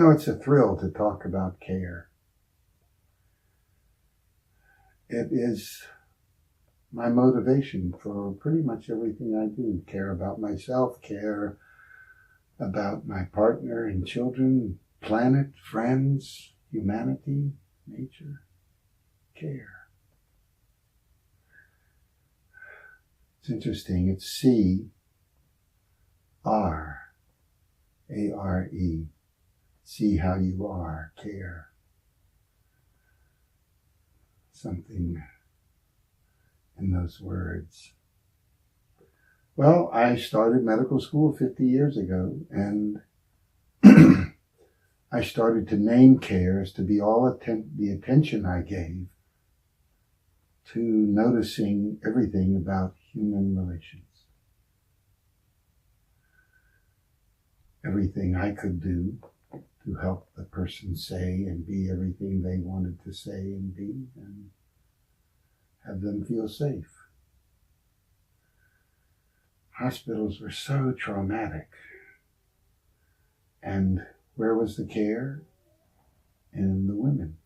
It's a thrill to talk about care. It is my motivation for pretty much everything I do. Care about myself, care about my partner and children, planet, friends, humanity, nature. Care. It's interesting. It's C-R-A-R-E. See how you are. Care. Something in those words. Well, I started medical school 50 years ago, and I started to name care as to be all the attention I gave to noticing everything about human relations. Everything I could do to help the person say and be everything they wanted to say and be, and have them feel safe. Hospitals were so traumatic. And where was the care? In the women,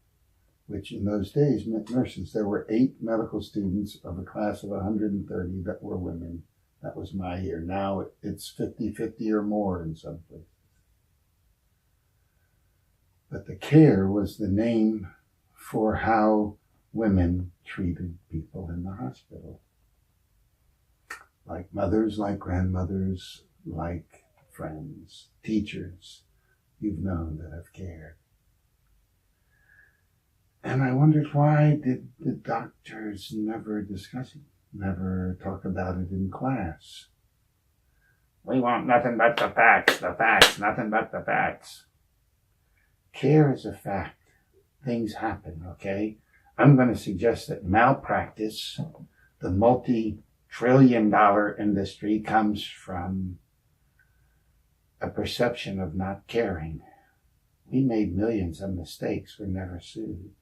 which in those days meant nurses. There were 8 medical students of a class of 130 that were women. That was my year. Now it's 50-50 or more in some places. But the care was the name for how women treated people in the hospital. Like mothers, like grandmothers, like friends, teachers you've known that have cared. And I wondered, why did the doctors never discuss it, never talk about it in class? We want nothing but the facts, nothing but the facts. Care is a fact. Things happen, okay? I'm going to suggest that malpractice, the multi-trillion-dollar industry, comes from a perception of not caring. We made millions of mistakes. We're never sued.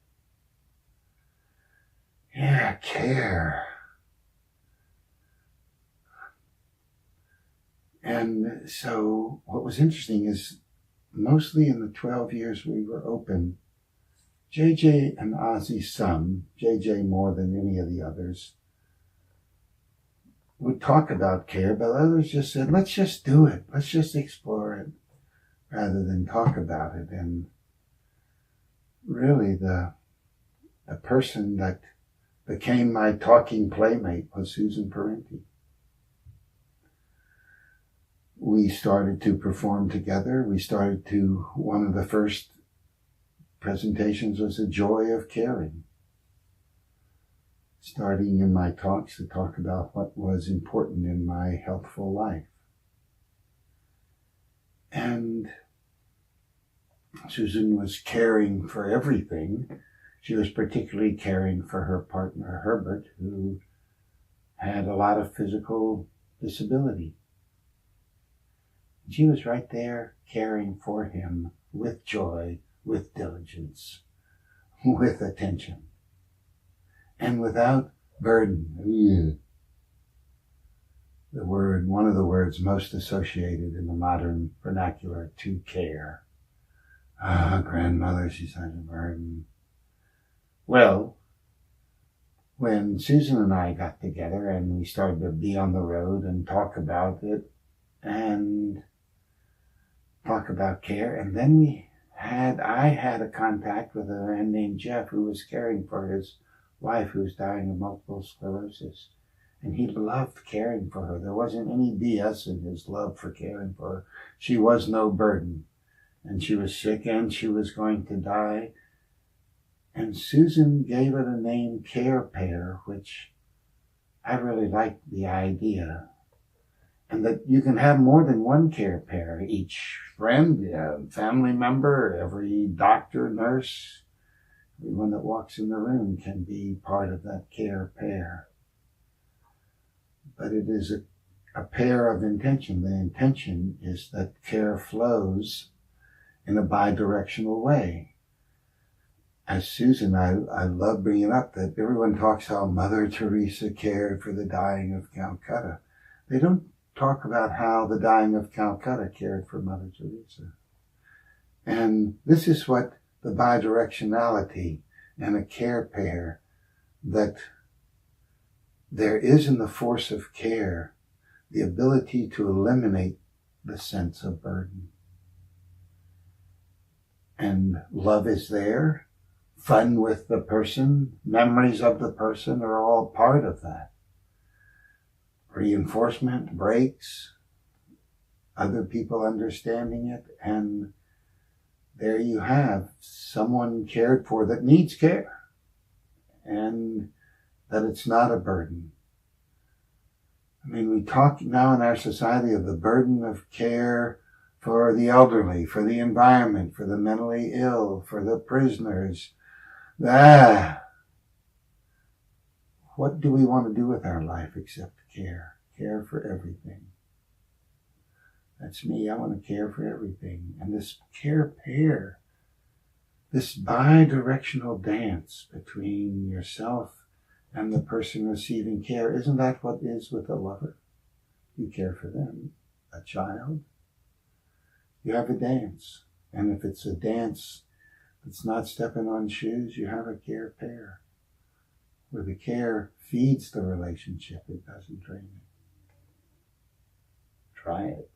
Yeah, care. And so what was interesting is mostly in the 12 years we were open, JJ and Ozzy some, JJ more than any of the others, would talk about care, but others just said, let's just do it. Let's just explore it rather than talk about it. And really the person that became my talking playmate was Susan Parenti. We started to perform together. One of the first presentations was The Joy of Caring. Starting in my talks to talk about what was important in my healthful life. And Susan was caring for everything. She was particularly caring for her partner, Herbert, who had a lot of physical disability. She was right there caring for him with joy, with diligence, with attention, and without burden. One of the words most associated in the modern vernacular to care. Grandmother, she's such a burden. Well, when Susan and I got together and we started to be on the road and talk about it and talk about care, and then I had a contact with a man named Jeff who was caring for his wife who was dying of multiple sclerosis. And he loved caring for her. There wasn't any BS in his love for caring for her. She was no burden. And she was sick and she was going to die. And Susan gave it a name, Care Pair, which I really liked the idea. And that you can have more than one care pair. Each friend, family member, every doctor, nurse, everyone that walks in the room can be part of that care pair. But it is a pair of intention. The intention is that care flows in a bidirectional way. As Susan, I love bringing up that everyone talks how Mother Teresa cared for the dying of Calcutta. They don't talk about how the dying of Calcutta cared for Mother Teresa. And this is what the bidirectionality and a care pair, that there is in the force of care the ability to eliminate the sense of burden. And love is there, fun with the person, memories of the person are all part of that. Reinforcement, breaks, other people understanding it, and there you have someone cared for that needs care, and that it's not a burden. I mean, we talk now in our society of the burden of care for the elderly, for the environment, for the mentally ill, for the prisoners. What do we want to do with our life except care? Care for everything. That's me. I want to care for everything. And this care pair, this bi-directional dance between yourself and the person receiving care, isn't that what is with a lover? You care for them. A child, you have a dance. And if it's a dance that's not stepping on shoes, you have a care pair, where the care feeds the relationship, it doesn't drain it. Try it.